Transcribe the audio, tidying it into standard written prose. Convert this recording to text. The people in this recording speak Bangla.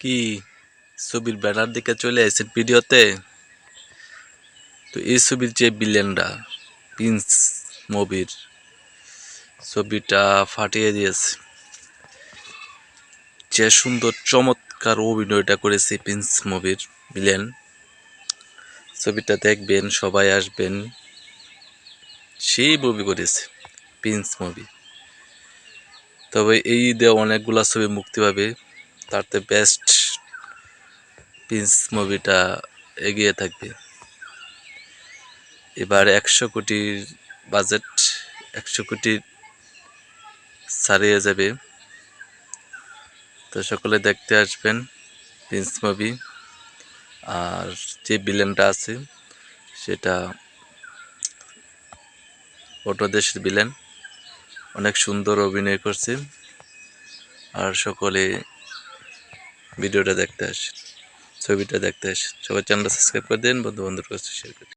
কি ছবির ব্যানার দিকে চলে আসেন ভিডিওতে। তো এই ছবির যে ভিলেনরা প্রিন্স মুভির ছবিটা ফাটিয়ে দিয়েছে। যে সুন্দর চমৎকার অভিনয়টা করেছে প্রিন্স মুভির ভিলেন, ছবিটা দেখবেন, সবাই আসবেন। সেই মুভি করেছে প্রিন্স মুভি। তবে এই ঈদে অনেকগুলা ছবি মুক্তি পাবে, তারতে বেস্ট প্রিন্স মুভিটা এগিয়ে থাকবে। এবার 100 কোটির বাজেট, 100 কোটি ছাড়িয়ে যাবে। তো সকলে দেখতে আসবেন প্রিন্স মুভি। আর যে ভিলেনটা আছে সেটা অটো দেশের ভিলেন, অনেক সুন্দর অভিনয় করছে। আর সকলে ভিডিওটা দেখতে আসেন, ছবিটা দেখতে আসেন। সবাই চ্যানেলটা সাবস্ক্রাইব করে দিন, বন্ধু বান্ধবের কাছে শেয়ার করে দিন।